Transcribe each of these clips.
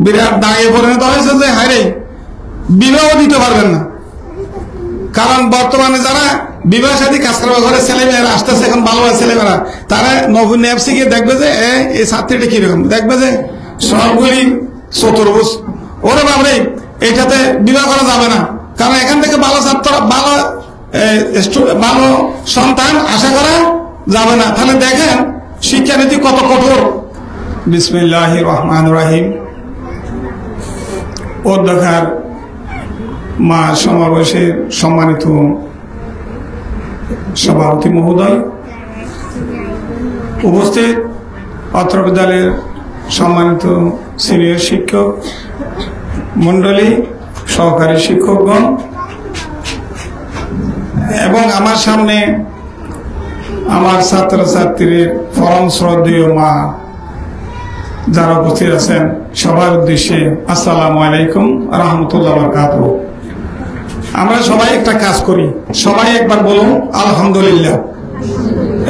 বিরাট দায়ে পরিণত হয়েছে যে হারে বিবাহ দিতে পারবেন না। কারণ বর্তমানে যারা বিবাহ সাথী কাজ করবে ঘরে ছেলেমেয়েরা আসতেছে, এখন ভালো ছেলেমেয়েরা, তারা নবীন অ্যাপসে গিয়ে দেখবে যে এই ছাত্রীটা কিরকম, দেখবে যে সবগুলি চতুর্ভুজ, ওরে বাবরে এটাতে বিবাহ করা যাবে না। কারণ এখান থেকে ভালো ছাত্র ভালো সন্তান আশা করা যাবে না। তাহলে দেখেন শিক্ষানীতি কত কঠোর। বিসমিল্লাহির রহমানির রহিম। অধ্যক্ষার মা সমাবেশের সম্মানিত সভাপতি মহোদয়, উপস্থিত অত্র বিদ্যালয়ের সম্মানিত সিনিয়র শিক্ষক মন্ডলী, সহকারী শিক্ষকগণ এবং আমার সামনে আমার ছাত্রছাত্রীর পরম শ্রদ্ধেয় মা যারা উপস্থিত আছেন, সবার উদ্দেশ্যে আসসালামু আলাইকুম রাহমাতুল্লাহি ওয়া বারাকাতুহু। আমরা সবাই একটা কাজ করি, সবাই একবার বলুন আলহামদুলিল্লাহ।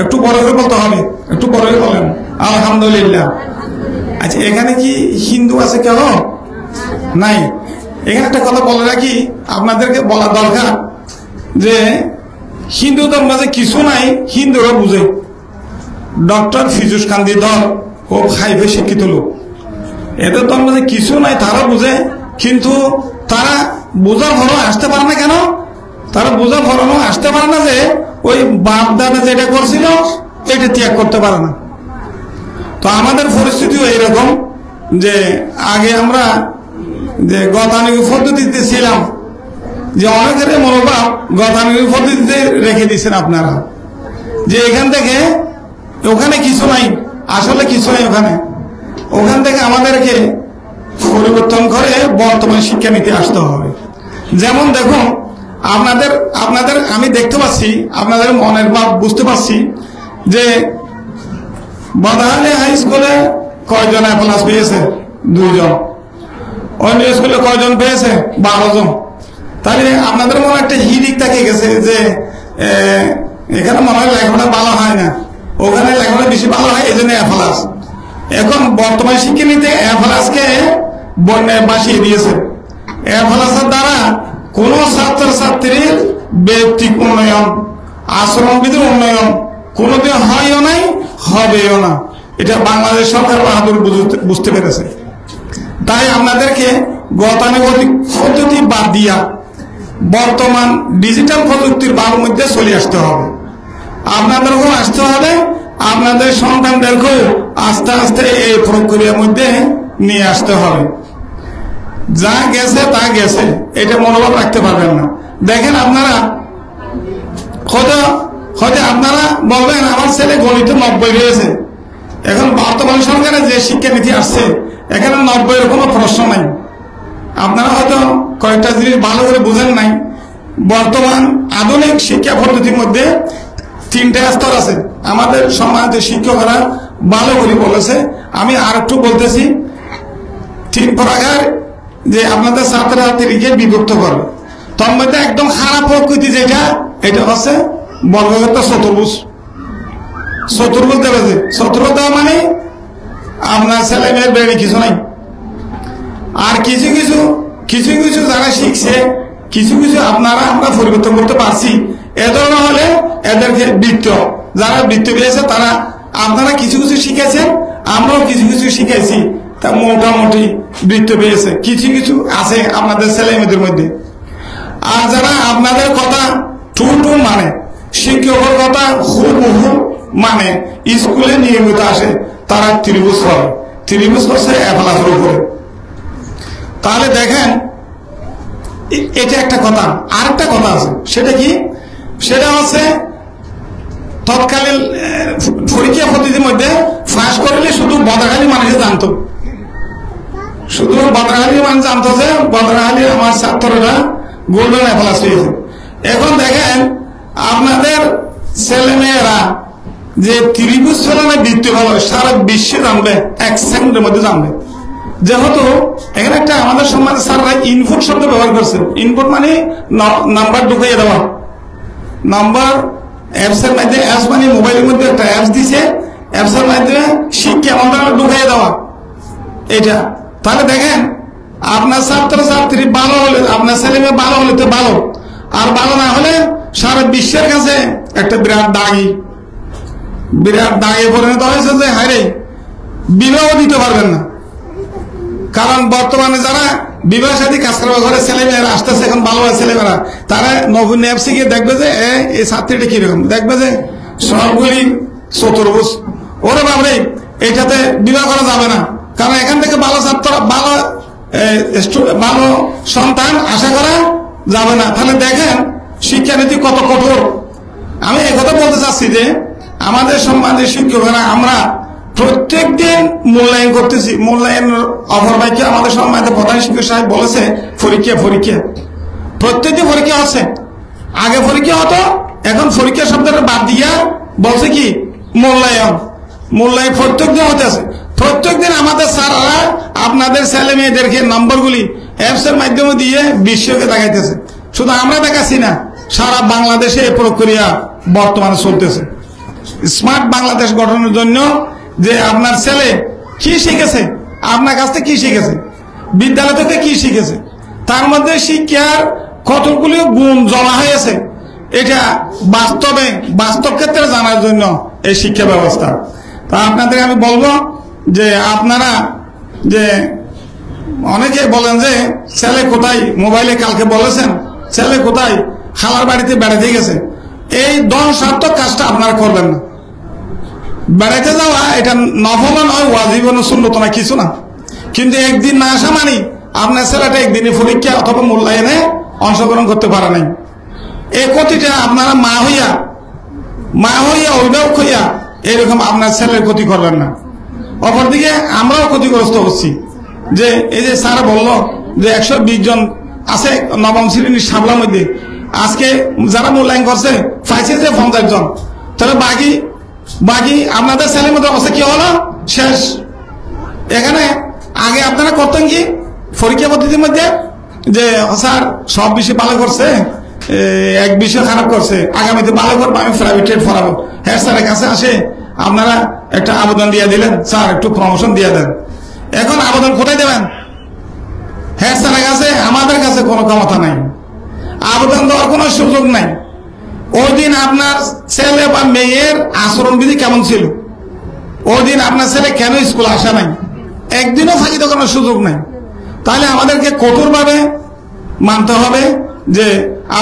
একটু বড় করে বলতে হবে, একটু বড় করে বলেন আলহামদুলিল্লাহ। আচ্ছা, এখানে কি হিন্দু আছে কেউ? নাই। এখানে একটা কথা বলে রাখি, আপনাদেরকে বলা দরকার যে হিন্দু ধর্ম যে কিছু নাই হিন্দুরা বুঝে। ডক্টর ফিজুস কান্দি ধর খুব হাইফে শিক্ষিত লোক, এদের ধর্ম যে কিছু নাই তারা বুঝে, কিন্তু তারা বোঝার ফলও আসতে পারে না। কেন তারা বোঝার ফলও আসতে পারে না? যে ওই বাপ দাদা যেটা করছিল এটা ত্যাগ করতে পারে না। তো আমাদের পরিস্থিতিও এইরকম যে আগে আমরা যে গতানুগতিক পদ্ধতিতে ছিলাম, যে অনেকের মনোভাব গতানুগতিক পদ্ধতিতে রেখে দিচ্ছেন আপনারা, যে এখান থেকে ওখানে কিছু নাই, আসলে কিছু নাই ওখান থেকে আমাদেরকে পরিবর্তন করে বর্তমান শিক্ষানীতি আসতে হবে। যেমন দেখুন, আপনাদের আমি দেখতে পাচ্ছি, আপনাদের মনের ভাব বুঝতে পারছি যে বদাহালি হাই স্কুলে কয়জন প্লাস পেয়েছে? 2 জন। অন্য স্কুলে কয়জন পেয়েছে? 12 জন। তাহলে আপনাদের মনে একটা হিদিক থাকে গেছে যে এখানে মনে হয় লেখাপড়া ভালো হয় না, ওখানে লেখাপড়া বেশি ভালো হয়, এই জন্য এফলাস। এখন বর্তমান শিক্ষানীতি এফলাসকে বন্যায় বাসিয়ে দিয়েছে। এফলাসের দ্বারা কোন ছাত্রছাত্রীর ব্যক্তিক উন্নয়ন, আচরণবিধির উন্নয়ন কোনোদিন হয়ও নাই, হবেও না। এটা বাংলাদেশ সরকার বাহাদুর বুঝতে পেরেছে। তাই আপনাদেরকে গতানুগতিক পদ্ধতি বাদ দিয়া বর্তমান ডিজিটাল প্রযুক্তির বাড়ির মধ্যে চলে আসতে হবে। আপনাদেরকেও আসতে হবে, আপনাদের সন্তানদেরকেও আস্তে আস্তে এই প্রক্রিয়ার মধ্যে নিয়ে আসতে হবে। যা গেছে তা গেছে, এটা মনোভাব রাখতে পারবেন না। দেখেন আপনারা হয়তো আপনারা বলবেন আমার ছেলে গণিতে 90 পেয়েছে। এখন বর্তমান সরকারের যে শিক্ষানীতি আসছে এখানে 90-এর কোনো প্রশ্ন নাই। আপনারা হয়তো কয়েকটা জিনিস ভালো করে বুঝেন নাই। বর্তমান আধুনিক শিক্ষা পদ্ধতির মধ্যে 3টা স্তর আছে। আমাদের সমাজের শিক্ষকরা ভালো করে বলেছে, আমি আর একটু বলতেছি। 3 প্রকার যে আপনাদের ছাত্রছাত্রীকে বিভক্ত করে। তার মধ্যে একদম খারাপ প্রকৃতি যেটা, এটা হচ্ছে বর্গক্ষেত্র চতুর্ভুজ। চতুর্ভুজ দেবে যে চতুর্ভুজ দেওয়া মানে আপনার ছেলে মেয়ের বেড়ে কিছু নাই। আর কিছু কিছু যারা শিখছে, কিছু আমরা পরিবর্তন করতে পারছি। এ ধরনের হলে এদেরকে বৃত্ত, যারা বৃত্ত পেয়েছে তারা, আপনারা কিছু শিখেছেন, আমরাও কিছু শিখেছি, তা মোটামুটি বৃত্ত পেয়েছে। কিছু আছে আপনাদের ছেলে মেয়েদের মধ্যে। আর যারা আপনাদের কথা টু মানে, শিক্ষকের কথা হুবহু মানে, স্কুলে নিয়মিত আসে, তারা ত্রিভুজ হয়। ত্রিভুজ হচ্ছে এফলাসের উপরে। তাহলে দেখেন এটা একটা কথা। আরেকটা কথা আছে, সেটা কি? সেটা হচ্ছে তৎকালীন পরীক্ষা পদ্ধতির মধ্যে ফাঁস করলে শুধু বদাখালী মানুষ জানতো, শুধু বদাখালী মানুষ জানতো যে বদাখালী আমার ছাত্ররা গোল্ডেন এফলাস পেয়েছে। এখন দেখেন আপনাদের ছেলে মেয়েরা যে ত্রিভুজ ফলনে বৃত্তি ভালো সারা বিশ্বে জানবে, 1 সেকেন্ডের মধ্যে জানবে। যেহেতু এখানে একটা আমাদের সমাজে স্যাররা ইনপুট শব্দ ব্যবহার করছে। ইনপুট মানে নাম্বার ঢুকাইয়ে দেওয়া। নাম্বার অ্যাপসের মাধ্যমে, অ্যাপস মানে মোবাইলের মধ্যে একটা অ্যাপস দিছে, অ্যাপসের মাধ্যমে শিক্ষা মন্ত্রণালয় ঢুকাইয়ে দেওয়া। এটা তাহলে দেখেন আপনার ছাত্রছাত্রী ভালো হলে, আপনার ছেলে মেয়ে ভালো হলে তো ভালো, আর ভালো না হলে সারা বিশ্বের কাছে একটা বিরাট দাগে পরিণত হয়েছে যে হারে বিবাহ দিতে পারবেন না। কারণ বর্তমানে যারা বিবাহ সাথী কাজ করবে ঘরে ছেলেমেয়েরা আসতেছে, এখন ভালো হয় ছেলেমেয়েরা, তারা নবীন অ্যাপসে গিয়ে দেখবে যে এই ছাত্রীটা কিরকম, দেখবে যে সবগুলি চতুর্ভুজ, ওরে বাবরে এটাতে বিবাহ করা যাবে না, কারণ এখান থেকে ভালো ছাত্র ভালো সন্তান আশা করা যাবে না। তাহলে দেখেন শিক্ষানীতি কত কঠোর। আমি একথা বলতে চাচ্ছি যে আমাদের সম্মানিত শিক্ষকরা আমরা প্রত্যেক দিন মূল্যায়ন করতেছি। মূল্যায়নের অপরবাক্যে আমাদের সম্মানিত প্রধান শিক্ষক সাহেব বলেছে পরীক্ষা প্রত্যেকদিন পরীক্ষা হচ্ছে। আগে পরীক্ষা হতো, এখন পরীক্ষা শব্দটা বাদ দিয়া বলছে কি মূল্যায়ন প্রত্যেকদিন হতেছে। প্রত্যেকদিন আমাদের স্যাররা আপনাদের ছেলে মেয়েদেরকে নম্বরগুলি অ্যাপস এর মাধ্যমে দিয়ে বিশ্বকে দেখাইতেছে। শুধু আমরা দেখাচ্ছি না, সারা বাংলাদেশে এই প্রক্রিয়া বর্তমানে চলতেছে। স্মার্ট বাংলাদেশ গঠনের জন্য যে আপনার ছেলে কি শিখেছে, আপনার কাছ থেকে কি শিখেছে, বিদ্যালয় থেকে কি শিখেছে, তার মধ্যে শিক্ষার কতগুলি গুণ জমা হয়েছে, এটা বাস্তব ক্ষেত্রে জানার জন্য এই শিক্ষা ব্যবস্থা। তা আপনাদের আমি বলবো যে আপনারা যে অনেকে বলেন যে ছেলে কোথায়, মোবাইলে কালকে বলেছেন ছেলে কোথায়, খালার বাড়িতে বেড়াতে গেছে, এই ধ্বংসাত্মক কাজটা আপনারা করবেন না। বেড়াইতে যাওয়া এটা নফল নয়, ওয়াজিব সুন্নত না, কিছু না, কিন্তু একদিন না আসা মানে আপনার ছেলেটা একদিনই পরীক্ষা অথবা মূল্যায়নে অংশগ্রহণ করতে পারে নাই। এই ক্ষতিটা আপনারা মা হইয়া অভিভাবক হইয়া এরকম আপনার ছেলের ক্ষতি করবেন না। অপরদিকে আমরাও ক্ষতিগ্রস্ত হচ্ছি। যে এই যে স্যার বলল যে 120 জন আছে নবম শ্রেণীর সাবলার মধ্যে, আজকে যারা মূল্যায়ন করছে পাইছে যে 50 জন, তাহলে বাকি আপনাদের ছেলের মধ্যে অবস্থা কি হলো শেষ। এখানে আগে আপনারা করতেন কি পরীক্ষা পদ্ধতির মধ্যে যে স্যার সব বিষয় ভালো করছে, এক বিষয় খারাপ করছে, আগামীতে ভালো করবো, আমি প্রাইভেট পড়াবো, হেড স্যারের কাছে আসে আপনারা একটা আবেদন দিয়ে দিলেন, স্যার একটু প্রমোশন দিয়ে দেন। এখন আবেদন কোথায় দেবেন? হেড স্যারের কাছে। আমাদের কাছে কোনো ক্ষমতা নাই, আবেদন দেওয়ার কোনো সুযোগ নাই। ওই দিন আপনার ছেলে বা মেয়ের আচরণবিধি কেমন ছিল, ওই দিন আপনার ছেলে কেন স্কুল আসা নাই, একদিনও ফাঁকি দেওয়ার সুযোগ নাই। তাহলে আমাদেরকে কঠোরভাবে মানতে হবে যে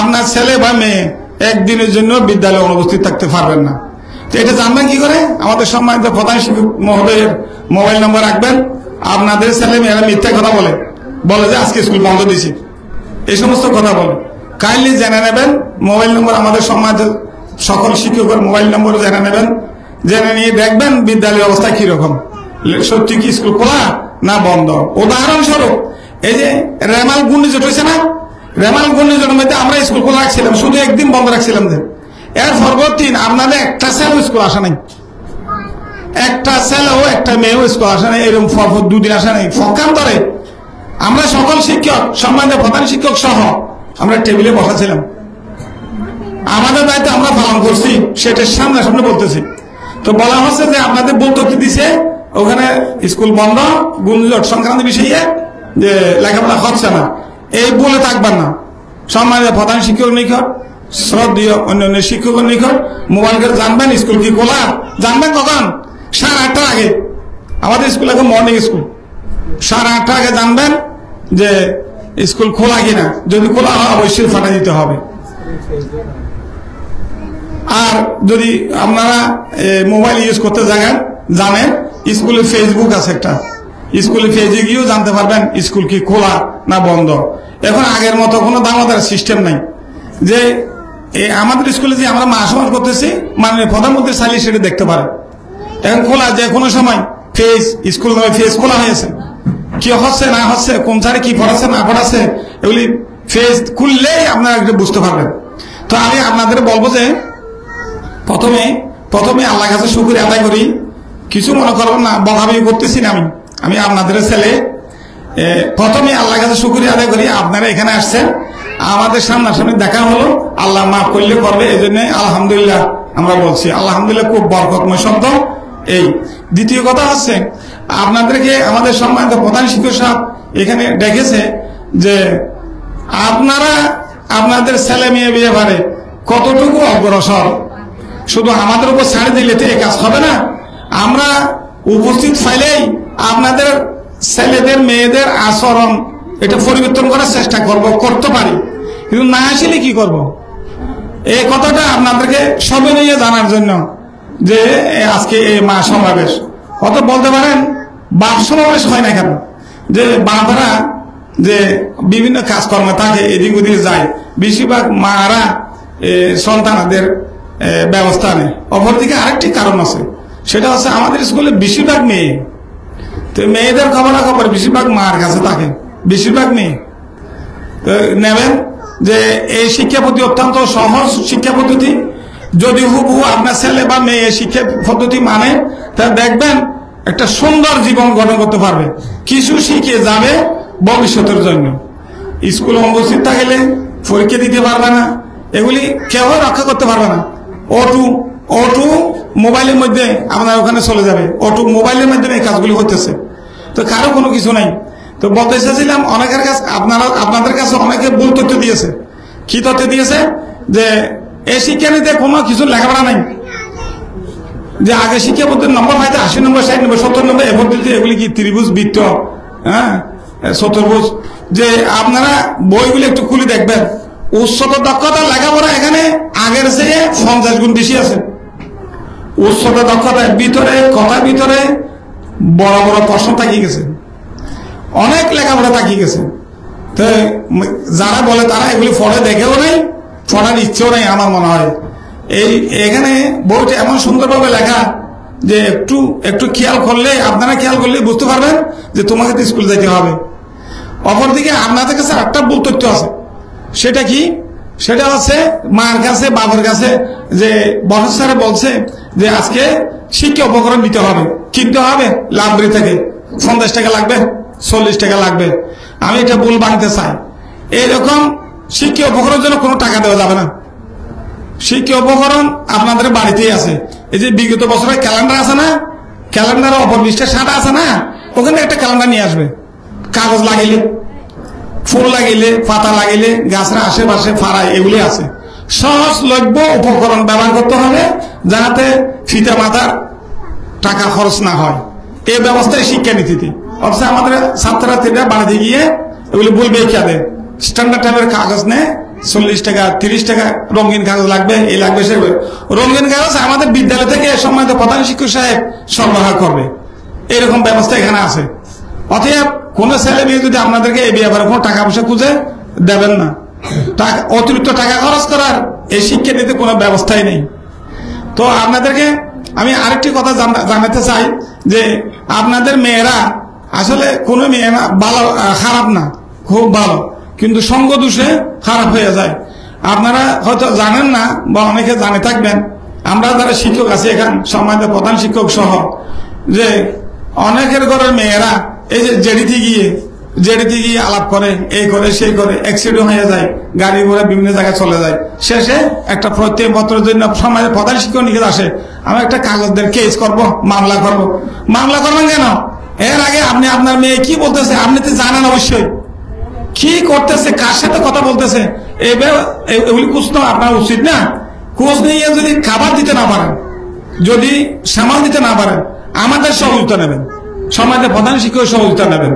আপনার ছেলে বা মেয়ে একদিনের জন্য বিদ্যালয়ে অনুপস্থিত থাকতে পারবেন না। তো এটা জানবেন কি করে? আমাদের সম্মানিত প্রধান শিক্ষক মহোদয়ের মোবাইল নম্বর রাখবেন। আপনাদের ছেলে মেয়েরা মিথ্যা কথা বলে যে আজকে স্কুল বন্ধ দিয়েছি, এই সমস্ত কথা বলে, কাইন্ডলি জেনে নেবেন। মোবাইল নম্বর আমাদের সম্মানিত সকল শিক্ষকের মোবাইল নম্বর জেনে নেবেন, জেনে নিয়ে দেখবেন বিদ্যালয়ের অবস্থা কিরকম, সত্যি কি স্কুল খোলা না বন্ধ। উদাহরণস্বরূপ এই যে রেমাল ঘূর্ণিঝড় হয়েছে না, রেমাল ঘূর্ণিঝড়ের মধ্যে আমরা স্কুল খোলা রাখছিলাম, শুধু একদিন বন্ধ রাখছিলাম। এর পরবর্তী আপনাদের একটা ছেলেও স্কুল আসা নাই, একটা ছেলেও একটা মেয়েও স্কুল আসা নাই, এরকম দুদিন আসা নাই। পক্ষান্তরে আমরা সকল শিক্ষক সম্মানিত প্রধান শিক্ষক সহ আমরা টেবিলে বসাছিলাম, আমাদের দায়িত্ব আমরা পালন করছি, সেটা সামনে বলতেছি। তো বলা হচ্ছে যে আপনাদের বলতে দিছে ওখানে স্কুল বন্ধ, ঘূর্ণিঝড় সংক্রান্ত বিষয়ে যে লেখাপড়া হচ্ছে না, এই বলে থাকবেন না। সম্মানিত প্রধান শিক্ষক নিকট, শ্রদ্ধেয় অন্যান্য শিক্ষকের নিকট মোবাইল করে জানবেন স্কুল কি খোলা, জানবেন কখন? 8:30টার আগে। আমাদের স্কুল এখন মর্নিং স্কুল, 8:30টার আগে জানবেন যে স্কুল খোলা কিনা। যদি খোলা হয় অবশ্যই ফাটা দিতে হবে। আর যদি আপনারা মোবাইল ইউজ করতে জানেন, স্কুলে ফেসবুক আছে একটা, স্কুলে ফেসবুক গিয়েও জানতে পারবেন স্কুল কি খোলা না বন্ধ। এখন আগের মতো কোনো দামাদার সিস্টেম নাই যে আমাদের স্কুলে যে আমরা মাসমাস করতেছি মানে প্রধানমন্ত্রী চাইলে সেটা দেখতে পারে। এখন খোলা, যে কোনো সময় স্কুল ফেস খোলা হয়েছে, কি হচ্ছে না হচ্ছে, কোন স্যারে কি পড়াচ্ছে না পড়াচ্ছে, এগুলি ফেস খুললেই আপনারা একটু বুঝতে পারবেন। তো আমি আপনাদের বলবো যে প্রথমে আল্লাহর কাছে শুকরিয়া আদায় করি। কিছু মনে করবেন না, বকাবকি করতেছি না আমি আপনাদের ছেলে। প্রথমে আল্লাহর কাছে শুকরিয়া আদায় করি, আপনারা এখানে আসছেন, আমাদের সামনাসামনি দেখা হলো, আল্লাহ মাফ করলে করবে, এই জন্য আলহামদুলিল্লাহ আমরা বলছি। আলহামদুলিল্লাহ খুব বরকতময় শব্দ। এই দ্বিতীয় কথা হচ্ছে আপনাদেরকে আমাদের সম্মানিত প্রধান শিক্ষক সাহেব এখানে ডেকেছে যে আপনারা আপনাদের ছেলে মেয়ে ব্যাপারে কতটুকু অগ্রসর, শুধু আমাদের উপর ছাড়ে দিলে তো এই কাজ হবে না। আমরা উপস্থিত ফাইলেই আপনাদের ছেলেদের মেয়েদের আচরণ এটা পরিবর্তন করার চেষ্টা করতে পারি, কিন্তু না আসলে কি করব? এই কথাটা আপনাদেরকে সবে নিয়ে জানার জন্য যে আজকে এই মা সমাবেশ। অত বলতে পারেন বাপ সমাবেশ হয় না কেন, যে বাবারা যে বিভিন্ন কাজকর্মে থাকে এদিক ওদিকে যায়, বেশিরভাগ মারা সন্তানদের ব্যবস্থা নেই। অপরদিকে আরেকটি কারণ আছে, সেটা হচ্ছে আমাদের স্কুলে বেশিরভাগ মেয়ে, তো মেয়েদের খবরাখবর বেশিরভাগ মার কাছে থাকে, বেশিরভাগ মেয়ে। তো নেবেন যে এই শিক্ষা পদ্ধতি অত্যন্ত সহজ শিক্ষা পদ্ধতি, যদি হুবহু আপনার ছেলে বা মেয়ে শিক্ষা পদ্ধতি মানে, তা দেখবেন একটা সুন্দর জীবন গঠন করতে পারবে, কিছু শিখে যাবে ভবিষ্যতের জন্য। স্কুল উপস্থিত থাকলে পরীক্ষা দিতে পারবে না, এগুলি কেউ রক্ষা করতে পারবে না। অটু মোবাইলের মধ্যে আপনার ওখানে চলে যাবে, অটু মোবাইলের মাধ্যমে এই কাজগুলি হতেছে, তো কারো কোনো কিছু নাই। তো বলতে চাইছিলাম অনেকের কাছে আপনাদের কাছে অনেকে ভুল তথ্য দিয়েছে। কি তথ্য দিয়েছে? যে এই শিক্ষানীতিতে কোনো কিছু লেখাপড়া নাই, যে আগে শিক্ষা পদ্ধতির নম্বর পাইতে 80 নম্বর 60 নম্বর 70 নম্বর এ পদ্ধতি, এগুলি কি ত্রিভুজ বৃত্ত, হ্যাঁ চতুর্ভুজ। যে আপনারা বইগুলি একটু খুলে দেখবেন, উচ্চতর দক্ষতা লেখাপড়া এখানে আগের চেয়ে 50 গুণ বেশি আছে। উচ্চতর দক্ষতার ভিতরে কথার ভিতরে বড় বড় প্রশ্ন থাকিয়ে গেছে, অনেক লেখাপড়া থাকিয়ে গেছে। তো যারা বলে তারা এগুলি পড়ে দেখেও নাই, পড়ার ইচ্ছেও নাই আমার মনে হয়। এখানে বইটা এমন সুন্দরভাবে লেখা যে একটু খেয়াল করলে, আপনারা খেয়াল করলে বুঝতে পারবেন যে তোমাকে তো স্কুল যেতে হবে। অপরদিকে আপনাদের কাছে একটা ভুল তথ্য আছে, সেটা কি? সেটা হচ্ছে মার কাছে বাবার কাছে যে বড় স্যার বলছে যে আজকে শিক্ষা উপকরণ দিতে হবে, কিনতে হবে লাইব্রেরি থেকে, 50 টাকা লাগবে, 40 টাকা লাগবে। আমি এটা ভুল ভাঙতে চাই। এইরকম শিক্ষা উপকরণের জন্য কোনো টাকা দেওয়া যাবে না। শিক্ষা উপকরণ আপনাদের বাড়িতেই আছে। এই যে বিগত বছরের ক্যালেন্ডার আছে না, ক্যালেন্ডারের অপর পৃষ্ঠা সাদা আছে না, ওখানে একটা ক্যালেন্ডার নিয়ে আসবে। কাগজ লাগিলে, ফুল লাগিলে, পাতা লাগিলে, গাছের আশেপাশে ফাড়ায়, এগুলি আছে। সহজলভ্য উপকরণ ব্যবহার করতে হবে, যাতে ফিতা মাথার টাকা খরচ না হয়। এই ব্যবস্থায় শিক্ষানীতিতে অথচ আমাদের ছাত্রছাত্রীরা বাড়িতে গিয়ে এগুলি বলবে দেয়, স্ট্যান্ডার্ড টাইপের কাগজ নেয়, 40 টাকা 30 টাকা রঙিন কাগজ লাগবে, এই লাগবে সে রঙিন কাগজ আমাদের বিদ্যালয় থেকে সম্মানিত প্রধান শিক্ষক সাহেব সরবরাহ করবে। এরকম ব্যবস্থা এখানে আছে। অতএব কোন ছেলে মেয়ে যদি আপনাদেরকে এই ব্যাপারে কোনো টাকা পয়সা খুঁজে দেবেন না, অতিরিক্ত টাকা খরচ করার এই শিক্ষা নিতে কোনো ব্যবস্থাই নেই। তো আপনাদেরকে আমি আরেকটি কথা জানাতে চাই যে আপনাদের মেয়েরা আসলে কোনো মেয়ে ভালো খারাপ না, খুব ভালো, কিন্তু সঙ্গ দোষে খারাপ হয়ে যায়। আপনারা হয়তো জানেন না বা অনেকে জানে থাকবেন, আমরা যারা শিক্ষক আছি এখান সম্মানিত প্রধান শিক্ষক সহ, যে অনেকের ঘরের মেয়েরা এই যে জেডিতে গিয়ে আলাপ করে, এই করে সেই করে, অ্যাক্সিডেন্ট হয়ে যায়, গাড়ি ঘোড়া বিভিন্ন জায়গায় চলে যায়। শেষে একটা প্রত্যয়পত্রের জন্য সমাজের প্রধান শিক্ষক নিকট আসে, আমি একটা কাগজ দিয়ে কেস করবো, মামলা করবেন কেন? এর আগে আপনি আপনার মেয়ে কি বলতেছে আপনি তো জানেন অবশ্যই, কি করতেছে, কার সাথে কথা বলতেছে, এগুলি খোঁজ নেওয়া আপনার উচিত না? খোঁজ নিয়ে যদি খাবার দিতে না পারেন, যদি সামাল দিতে না পারেন, আমাদের সহযোগিতা নেবেন, সমাজের প্রধান শিক্ষক সহযোগিতা নেবেন,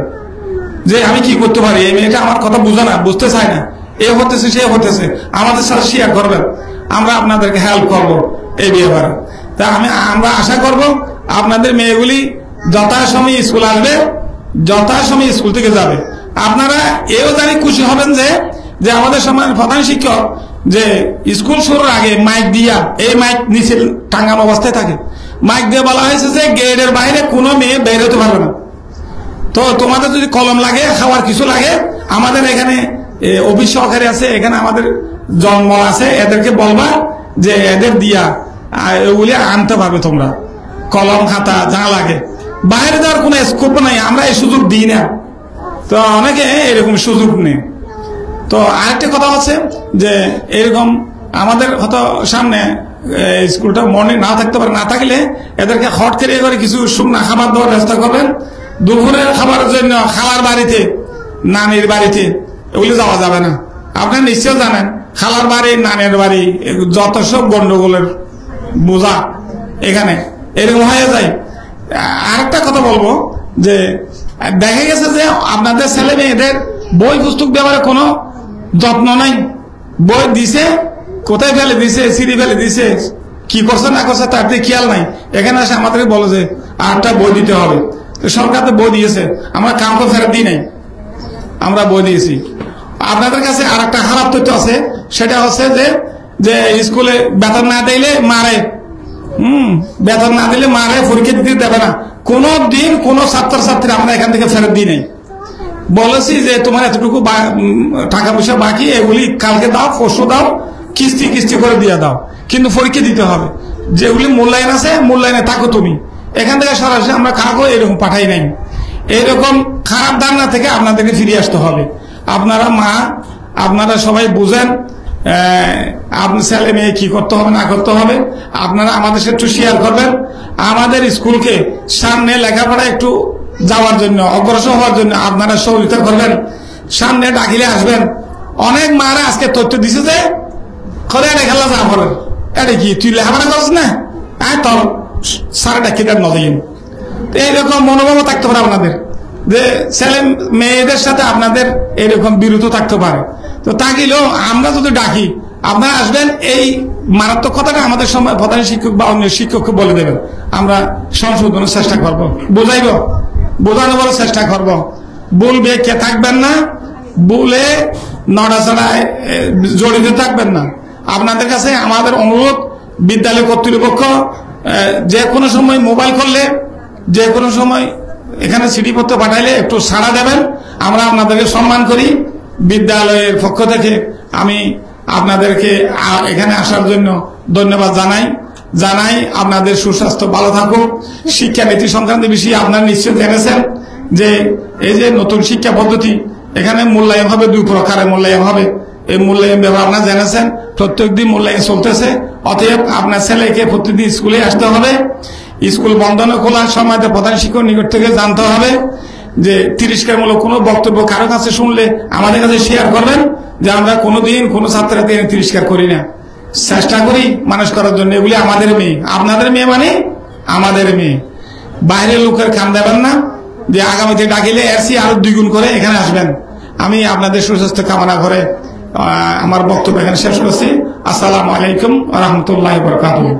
যে আমি কি করতে পারি, এই মেয়েটা আমার কথা বুঝে না, বুঝতে চায় না, এ হতেছে সে হতেছে, আমাদের সাথে শেয়ার করবেন, আমরা আপনাদেরকে হেল্প করবো এই ব্যাপারে। তা আমরা আশা করব আপনাদের মেয়েগুলি যথাসময়ে স্কুল আসবে, যথাসময়ে স্কুল থেকে যাবে। আপনারা এও জানি খুশি হবেন যে আমাদের সমাজের প্রধান শিক্ষক যে স্কুল শুরুর আগে মাইক দিয়া, এই মাইক নিচে টাঙ্গানো অবস্থায় থাকে, মাইক দিয়ে বলা হয়েছে যে গেটের বাইরে কোনো মেয়ে বের হতে পারবে না। তো তোমাদের যদি কলম লাগে, খাওয়ার কিছু লাগে, আমাদের এখানে অফিস সহকারী আছে, এখানে আমাদের জন্ম আছে, এদেরকে বলবা যে এদের দিয়া ওগুলি আনতে পারবে তোমরা, কলম খাতা যা লাগে। বাইরে দেওয়ার কোনো স্কোপ নাই, আমরা এই সুযোগ দিই না। তো অনেকে এরকম সুযোগ নেই। তো আরেকটা কথা হচ্ছে যে এরকম আমাদের হয়তো সামনে স্কুলটা মর্নিং না থাকতে পারে, না থাকলে এদেরকে হট করে কিছু শুকনা খাবার দেওয়ার ব্যবস্থা করবেন। দুপুরের খাবারের জন্য খালার বাড়িতে, নানির বাড়িতে ওগুলো যাওয়া যাবে না। আপনারা নিশ্চয় জানেন খালার বাড়ি, নানের বাড়ি যত সব গন্ডগোলের বোঝা এখানে এরকম হয়ে যায়। আরেকটা কথা বলবো যে দেখা গেছে যে আপনাদের ছেলে মেয়েদের বই পুস্তক ব্যাপারে কোনো যত্ন নাই। বই দিছে, কোথায় ফেলে দিছে, সিঁড়ি ফেলে দিছে, কি করছে না করছে তার দিকে খেয়াল নাই। এখানে আসে আমাদেরকে বলো যে আরেকটা বই দিতে হবে। সরকার তো বই দিয়েছে, আমরা কাউকে ফেরত দিই নাই, আমরা বই দিয়েছি। আপনাদের কাছে আর একটা খারাপ তথ্য আছে, সেটা হচ্ছে যে স্কুলে বেতন না দিলে মারে, বেতন না দিলে মারে, পরীক্ষা দিতে দেবে না। কোন দিন কোন ছাত্রছাত্রী আমরা এখান থেকে ফেরত দিই নাই। বলেছি যে তোমার এতটুকু টাকা পয়সা বাকি, এগুলি কালকে দাও, পরশু দাও, কিস্তি কিস্তি করে দিয়ে দাও, কিন্তু পরীক্ষা দিতে হবে। যেগুলি মূল্যায়ন আছে মূল্যায়নে থাকো তুমি। এখান থেকে সরাসরি আমরা কাউকে এরকম পাঠাই নাই। এইরকম খারাপ ধারণা থেকে আপনাদেরকে ফিরে আসতে হবে। আপনারা মা, আপনারা সবাই বুঝেন আপনার ছেলে মেয়ে কি করতে হবে না করতে হবে। আপনারা আমাদের সাথে একটু শেয়ার করবেন। আমাদের স্কুলকে সামনে লেখাপড়া একটু যাওয়ার জন্য, অগ্রসর হওয়ার জন্য আপনারা সহযোগিতা করবেন। সামনে ডাকিলে আসবেন। অনেক মারা আজকে তথ্য দিছে যে খরে খেলা যা করে, এটা কি তুই লেখাপড়া করছ না, তোর সারা ডাকিটার নদিন। এইরকম মনোভাব থাকতে পারে আপনাদের, যে ছেলে মেয়েদের সাথে আপনাদের এরকম বিরত থাকতে পারে। তো তাকিলেও আমরা যদি ডাকি আপনারা আসবেন, এই মারাত্মক কথাটা আমাদের সময় প্রধান শিক্ষক বা অন্য শিক্ষককে বলে দেবেন। আমরা সংশোধনের চেষ্টা করব, বোঝানোর চেষ্টা করব। বলবে কে থাকবেন না, বলে নড়াচড়ায় জড়িত থাকবেন না। আপনাদের কাছে আমাদের অনুরোধ, বিদ্যালয় কর্তৃপক্ষ যে কোনো সময় মোবাইল করলে, যে কোনো সময় এখানে চিঠিপত্র পাঠাইলে একটু সাড়া দেবেন। আমরা আপনাদেরকে সম্মান করি। বিদ্যালয়ের পক্ষ থেকে আমি আপনাদেরকে এখানে আসার জন্য ধন্যবাদ জানাই। আপনাদের সুস্বাস্থ্য ভালো থাকুক। শিক্ষানীতি সংক্রান্ত বিষয়ে আপনারা নিশ্চয় জেনেছেন যে এই যে নতুন শিক্ষা পদ্ধতি, এখানে মূল্যায়ন হবে, 2 প্রকারের মূল্যায়ন হবে। এই মূল্যায়ন ব্যাপারে আপনারা জেনেছেন, প্রত্যেক দিন মূল্যায়ন চলতেছে। অতএব আপনার ছেলেকে প্রতিদিন স্কুলে আসতে হবে। স্কুল বন্ধ খোলার সময় প্রধান শিক্ষক নিকট থেকে জানতে হবে যে তিরস্কারমূলক কোনো বক্তব্য কারো কাছে শুনলে আমাদের কাছে শেয়ার করবেন, যে আমরা কোনোদিন কোনো ছাত্রকে তিরস্কার করি না, চেষ্টা করি মানুষ করার জন্য। এগুলি আমাদের মেয়ে, আপনাদের মেয়ে মানে আমাদের মেয়ে। বাইরের লোকের কান দেবেন না যে আগামীতে ডাকিলে এসি আরো 2 গুণ করে এখানে আসবেন। আমি আপনাদের সুস্বাস্থ্য কামনা করে আমার বক্তব্য এখানে শেষ করছি। আসসালামু আলাইকুম ওয়া রাহমাতুল্লাহি ওয়া বারাকাতুহু।